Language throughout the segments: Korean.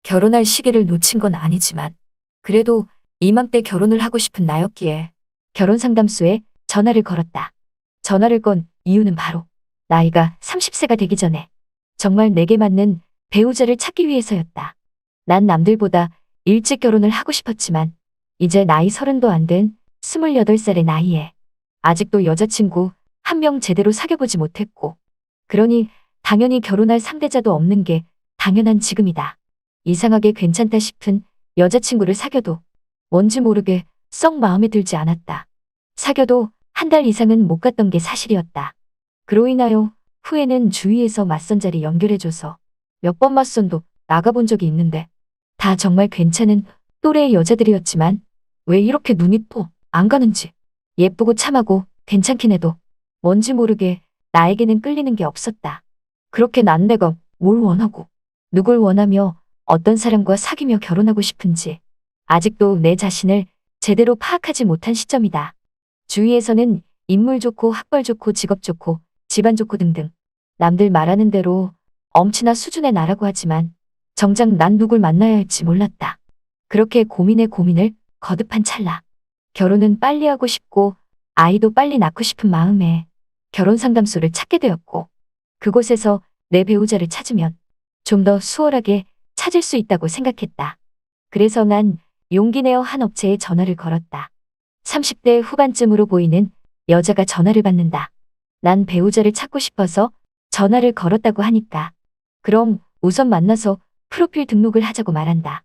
결혼할 시기를 놓친 건 아니지만 그래도 이맘때 결혼을 하고 싶은 나였기에 결혼 상담소에 전화를 걸었다. 전화를 건 이유는 바로 나이가 30세가 되기 전에 정말 내게 맞는 배우자를 찾기 위해서였다. 난 남들보다 일찍 결혼을 하고 싶었지만 이제 나이 30도 안 된 28살의 나이에 아직도 여자친구 한 명 제대로 사귀어보지 못했고 그러니 당연히 결혼할 상대자도 없는 게 당연한 지금이다. 이상하게 괜찮다 싶은 여자친구를 사귀어도 뭔지 모르게 썩 마음에 들지 않았다. 사귀어도 한 달 이상은 못 갔던 게 사실이었다. 그로 인하여 후에는 주위에서 맞선 자리 연결해줘서 몇 번 맞선도 나가본 적이 있는데 다 정말 괜찮은 또래의 여자들이었지만 왜 이렇게 눈이 또 안 가는지 예쁘고 참하고 괜찮긴 해도 뭔지 모르게 나에게는 끌리는 게 없었다. 그렇게 난 내가 뭘 원하고 누굴 원하며 어떤 사람과 사귀며 결혼하고 싶은지 아직도 내 자신을 제대로 파악하지 못한 시점이다. 주위에서는 인물 좋고 학벌 좋고 직업 좋고 집안 좋고 등등 남들 말하는 대로 엄치나 수준의 나라고 하지만 정작 난 누굴 만나야 할지 몰랐다. 그렇게 고민에 고민을 거듭한 찰나 결혼은 빨리 하고 싶고 아이도 빨리 낳고 싶은 마음에 결혼 상담소를 찾게 되었고 그곳에서 내 배우자를 찾으면 좀 더 수월하게 찾을 수 있다고 생각했다. 그래서 난 용기 내어 한 업체에 전화를 걸었다. 30대 후반쯤으로 보이는 여자가 전화를 받는다. 난 배우자를 찾고 싶어서 전화를 걸었다고 하니까 그럼 우선 만나서 프로필 등록을 하자고 말한다.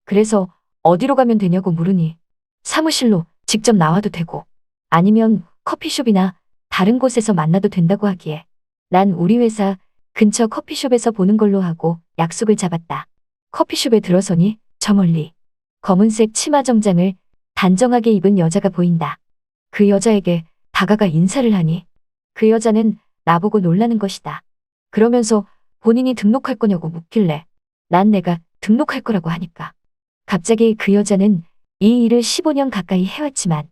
그래서 어디로 가면 되냐고 물으니 사무실로 직접 나와도 되고 아니면 커피숍이나 다른 곳에서 만나도 된다고 하기에 난 우리 회사 근처 커피숍에서 보는 걸로 하고 약속을 잡았다. 커피숍에 들어서니 저 멀리 검은색 치마 정장을 단정하게 입은 여자가 보인다. 그 여자에게 다가가 인사를 하니 그 여자는 나보고 놀라는 것이다. 그러면서 본인이 등록할 거냐고 묻길래 난 내가 등록할 거라고 하니까 갑자기 그 여자는 이 일을 15년 가까이 해왔지만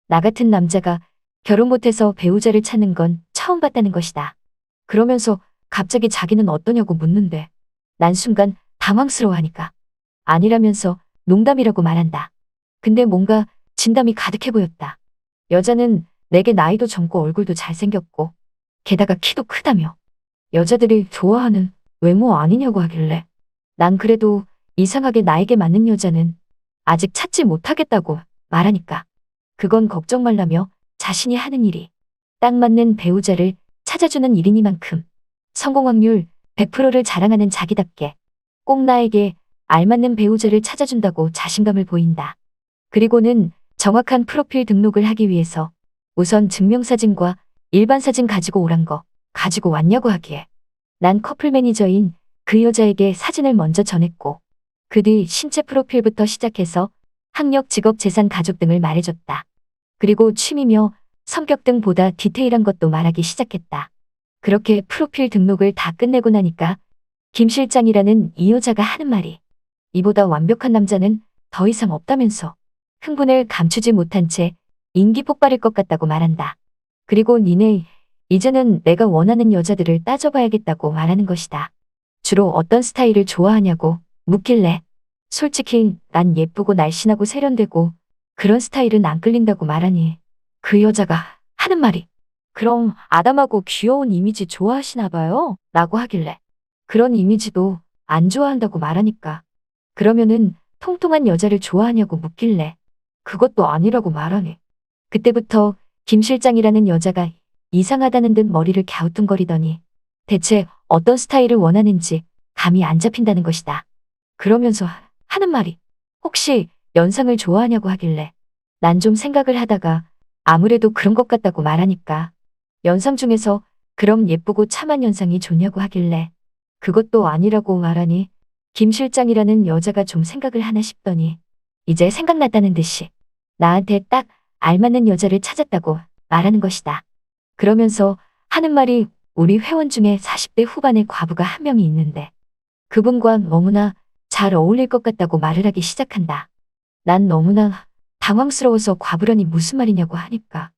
나 같은 남자가 결혼 못해서 배우자를 찾는 건 처음 봤다는 것이다. 그러면서 갑자기 자기는 어떠냐고 묻는데 난 순간 당황스러워하니까 아니라면서 농담이라고 말한다. 근데 뭔가 진담이 가득해 보였다. 여자는 내게 나이도 젊고 얼굴도 잘생겼고 게다가 키도 크다며 여자들이 좋아하는 외모 아니냐고 하길래 난 그래도 이상하게 나에게 맞는 여자는 아직 찾지 못하겠다고 말하니까 그건 걱정 말라며 자신이 하는 일이 딱 맞는 배우자를 찾아주는 일이니만큼 성공 확률 100%를 자랑하는 자기답게 꼭 나에게 알맞는 배우자를 찾아준다고 자신감을 보인다. 그리고는 정확한 프로필 등록을 하기 위해서 우선 증명사진과 일반 사진 가지고 오란 거 가지고 왔냐고 하기에 난 커플 매니저인 그 여자에게 사진을 먼저 전했고 그 뒤 신체 프로필부터 시작해서 학력, 직업, 재산, 가족 등을 말해줬다. 그리고 취미며 성격 등 보다 디테일한 것도 말하기 시작했다. 그렇게 프로필 등록을 다 끝내고 나니까 김 실장이라는 이 여자가 하는 말이 이보다 완벽한 남자는 더 이상 없다면서 흥분을 감추지 못한 채 인기 폭발일 것 같다고 말한다. 그리고 니네 이제는 내가 원하는 여자들을 따져봐야겠다고 말하는 것이다. 주로 어떤 스타일을 좋아하냐고 묻길래 솔직히 난 예쁘고 날씬하고 세련되고 그런 스타일은 안 끌린다고 말하니 그 여자가 하는 말이 그럼 아담하고 귀여운 이미지 좋아하시나 봐요? 라고 하길래 그런 이미지도 안 좋아한다고 말하니까 그러면은 통통한 여자를 좋아하냐고 묻길래 그것도 아니라고 말하니 그때부터 김 실장이라는 여자가 이상하다는 듯 머리를 갸우뚱거리더니 대체 어떤 스타일을 원하는지 감이 안 잡힌다는 것이다. 그러면서 하는 말이 혹시 연상을 좋아하냐고 하길래 난 좀 생각을 하다가 아무래도 그런 것 같다고 말하니까 연상 중에서 그럼 예쁘고 참한 연상이 좋냐고 하길래 그것도 아니라고 말하니 김 실장이라는 여자가 좀 생각을 하나 싶더니 이제 생각났다는 듯이 나한테 딱 알맞는 여자를 찾았다고 말하는 것이다. 그러면서 하는 말이 우리 회원 중에 40대 후반의 과부가 한 명이 있는데 그분과 너무나 잘 어울릴 것 같다고 말을 하기 시작한다. 난 너무나 당황스러워서 과부라니 무슨 말이냐고 하니까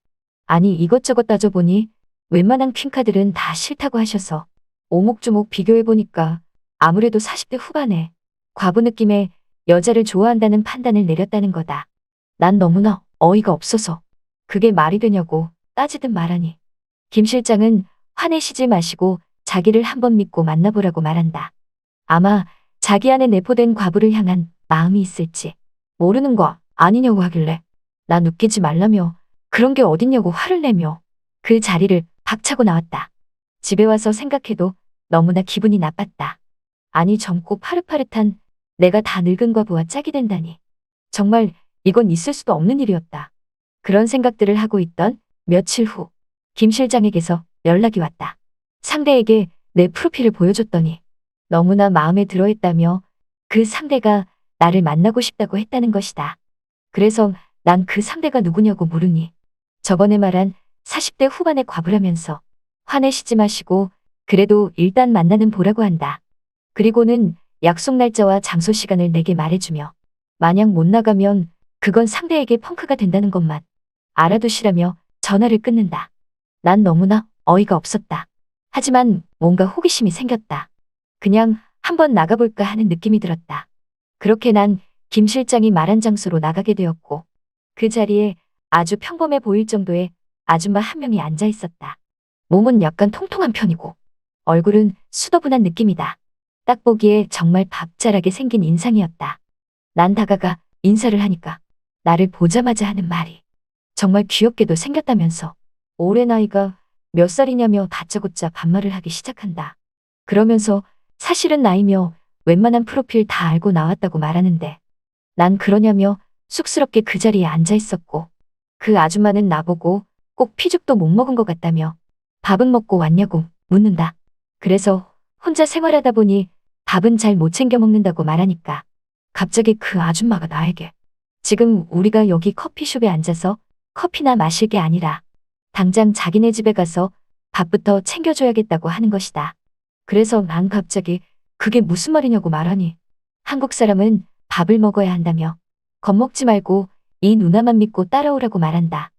아니 이것저것 따져보니 웬만한 퀸카들은 다 싫다고 하셔서 오목조목 비교해보니까 아무래도 40대 후반에 과부 느낌의 여자를 좋아한다는 판단을 내렸다는 거다. 난 너무나 어이가 없어서 그게 말이 되냐고 따지듯 말하니 김 실장은 화내시지 마시고 자기를 한번 믿고 만나보라고 말한다. 아마 자기 안에 내포된 과부를 향한 마음이 있을지 모르는 거 아니냐고 하길래 나 웃기지 말라며 그런 게 어딨냐고 화를 내며 그 자리를 박차고 나왔다. 집에 와서 생각해도 너무나 기분이 나빴다. 아니 젊고 파릇파릇한 내가 다 늙은 과부와 짝이 된다니. 정말 이건 있을 수도 없는 일이었다. 그런 생각들을 하고 있던 며칠 후 김 실장에게서 연락이 왔다. 상대에게 내 프로필을 보여줬더니 너무나 마음에 들어했다며 그 상대가 나를 만나고 싶다고 했다는 것이다. 그래서 난 그 상대가 누구냐고 물으니 저번에 말한 40대 후반의 과부라면서 화내시지 마시고 그래도 일단 만나는 보라고 한다. 그리고는 약속 날짜와 장소 시간을 내게 말해주며 만약 못 나가면 그건 상대에게 펑크가 된다는 것만 알아두시라며 전화를 끊는다. 난 너무나 어이가 없었다. 하지만 뭔가 호기심이 생겼다. 그냥 한번 나가볼까 하는 느낌이 들었다. 그렇게 난 김 실장이 말한 장소로 나가게 되었고 그 자리에 아주 평범해 보일 정도의 아줌마 한 명이 앉아 있었다. 몸은 약간 통통한 편이고 얼굴은 수더분한 느낌이다. 딱 보기에 정말 밥잘하게 생긴 인상이었다. 난 다가가 인사를 하니까 나를 보자마자 하는 말이 정말 귀엽게도 생겼다면서 올해 나이가 몇 살이냐며 다짜고짜 반말을 하기 시작한다. 그러면서 사실은 나이며 웬만한 프로필 다 알고 나왔다고 말하는데 난 그러냐며 쑥스럽게 그 자리에 앉아 있었고 그 아줌마는 나보고 꼭 피죽도 못 먹은 것 같다며 밥은 먹고 왔냐고 묻는다. 그래서 혼자 생활하다 보니 밥은 잘 못 챙겨 먹는다고 말하니까 갑자기 그 아줌마가 나에게 지금 우리가 여기 커피숍에 앉아서 커피나 마실 게 아니라 당장 자기네 집에 가서 밥부터 챙겨줘야겠다고 하는 것이다. 그래서 난 갑자기 그게 무슨 말이냐고 말하니 한국 사람은 밥을 먹어야 한다며 겁먹지 말고 이 누나만 믿고 따라오라고 말한다.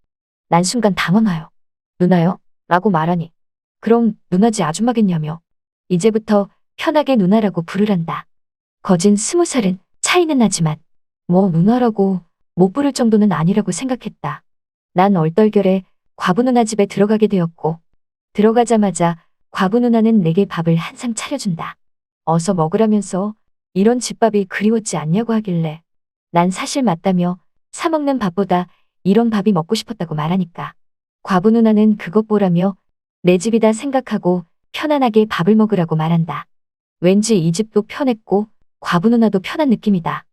난 순간 당황하여 누나요? 라고 말하니 그럼 누나지 아줌마겠냐며 이제부터 편하게 누나라고 부르란다. 거진 20살은 차이는 나지만 뭐 누나라고 못 부를 정도는 아니라고 생각했다. 난 얼떨결에 과부 누나 집에 들어가게 되었고 들어가자마자 과부 누나는 내게 밥을 한 상 차려준다. 어서 먹으라면서 이런 집밥이 그리웠지 않냐고 하길래 난 사실 맞다며 사 먹는 밥보다 이런 밥이 먹고 싶었다고 말하니까 과부 누나는 그것 보라며 내 집이다 생각하고 편안하게 밥을 먹으라고 말한다. 왠지 이 집도 편했고 과부 누나도 편한 느낌이다.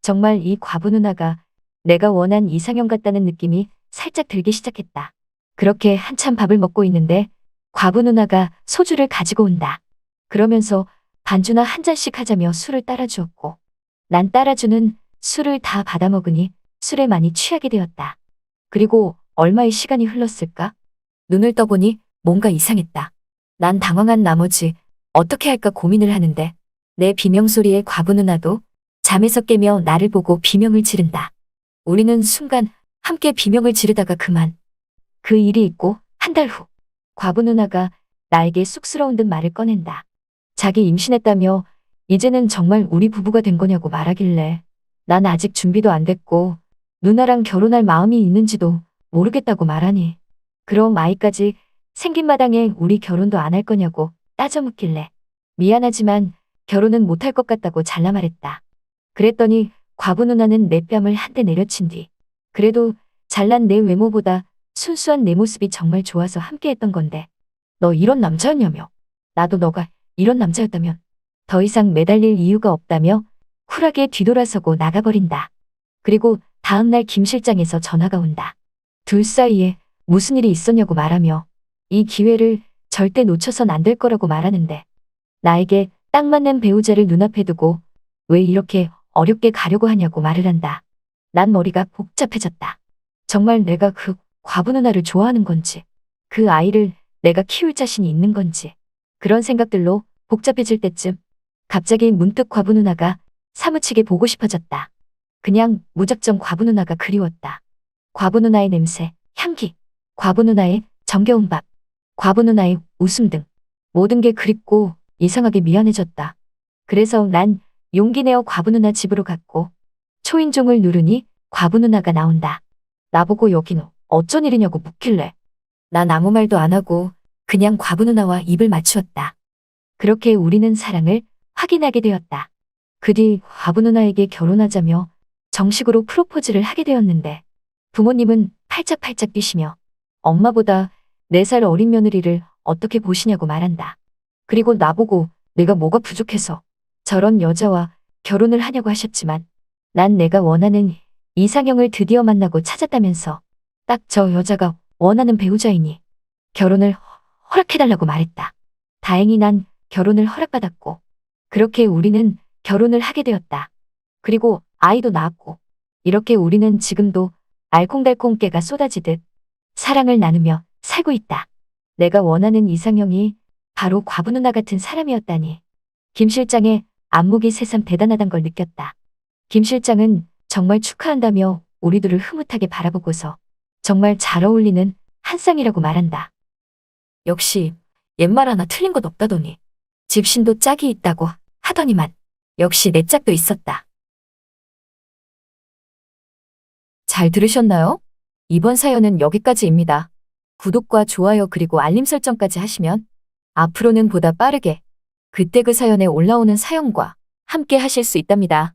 정말 이 과부 누나가 내가 원한 이상형 같다는 느낌이 살짝 들기 시작했다. 그렇게 한참 밥을 먹고 있는데 과부 누나가 소주를 가지고 온다. 그러면서 반주나 한 잔씩 하자며 술을 따라주었고 난 따라주는 술을 다 받아먹으니 술에 많이 취하게 되었다. 그리고 얼마의 시간이 흘렀을까? 눈을 떠보니 뭔가 이상했다. 난 당황한 나머지 어떻게 할까 고민을 하는데 내 비명소리에 과부 누나도 잠에서 깨며 나를 보고 비명을 지른다. 우리는 순간 함께 비명을 지르다가 그만. 그 일이 있고 한 달 후 과부 누나가 나에게 쑥스러운 듯 말을 꺼낸다. 자기 임신했다며 이제는 정말 우리 부부가 된 거냐고 말하길래 난 아직 준비도 안 됐고 누나랑 결혼할 마음이 있는지도 모르겠다고 말하니 그럼 아이까지 생긴 마당에 우리 결혼도 안 할 거냐고 따져 묻길래 미안하지만 결혼은 못할 것 같다고 잘라 말했다. 그랬더니 과부 누나는 내 뺨을 한 대 내려친 뒤 그래도 잘난 내 외모보다 순수한 내 모습이 정말 좋아서 함께했던 건데 너 이런 남자였냐며 나도 너가 이런 남자였다면 더 이상 매달릴 이유가 없다며 쿨하게 뒤돌아서고 나가버린다. 그리고 다음날 김 실장에서 전화가 온다. 둘 사이에 무슨 일이 있었냐고 말하며 이 기회를 절대 놓쳐선 안 될 거라고 말하는데 나에게 딱 맞는 배우자를 눈앞에 두고 왜 이렇게 어렵게 가려고 하냐고 말을 한다. 난 머리가 복잡해졌다. 정말 내가 그 과부 누나를 좋아하는 건지 그 아이를 내가 키울 자신이 있는 건지 그런 생각들로 복잡해질 때쯤 갑자기 문득 과부 누나가 사무치게 보고 싶어졌다. 그냥 무작정 과부 누나가 그리웠다. 과부 누나의 냄새, 향기, 과부 누나의 정겨운 밥, 과부 누나의 웃음 등 모든 게 그립고 이상하게 미안해졌다. 그래서 난 용기 내어 과부 누나 집으로 갔고 초인종을 누르니 과부 누나가 나온다. 나보고 여기는 어쩐 일이냐고 묻길래 난 아무 말도 안 하고 그냥 과부 누나와 입을 맞추었다. 그렇게 우리는 사랑을 확인하게 되었다. 그 뒤 과부 누나에게 결혼하자며 정식으로 프로포즈를 하게 되었는데 부모님은 팔짝팔짝 뛰시며 엄마보다 4살 어린 며느리를 어떻게 보시냐고 말한다. 그리고 나보고 내가 뭐가 부족해서 저런 여자와 결혼을 하냐고 하셨지만 난 내가 원하는 이상형을 드디어 만나고 찾았다면서 딱 저 여자가 원하는 배우자이니 결혼을 허락해달라고 말했다. 다행히 난 결혼을 허락받았고 그렇게 우리는 결혼을 하게 되었다. 그리고 아이도 낳았고 이렇게 우리는 지금도 알콩달콩 깨가 쏟아지듯 사랑을 나누며 살고 있다. 내가 원하는 이상형이 바로 과부 누나 같은 사람이었다니. 김 실장의 안목이 새삼 대단하단 걸 느꼈다. 김 실장은 정말 축하한다며 우리 둘을 흐뭇하게 바라보고서 정말 잘 어울리는 한 쌍이라고 말한다. 역시 옛말 하나 틀린 것 없다더니 집신도 짝이 있다고 하더니만 역시 내 짝도 있었다. 잘 들으셨나요? 이번 사연은 여기까지입니다. 구독과 좋아요 그리고 알림 설정까지 하시면 앞으로는 보다 빠르게 그때 그 사연에 올라오는 사연과 함께 하실 수 있답니다.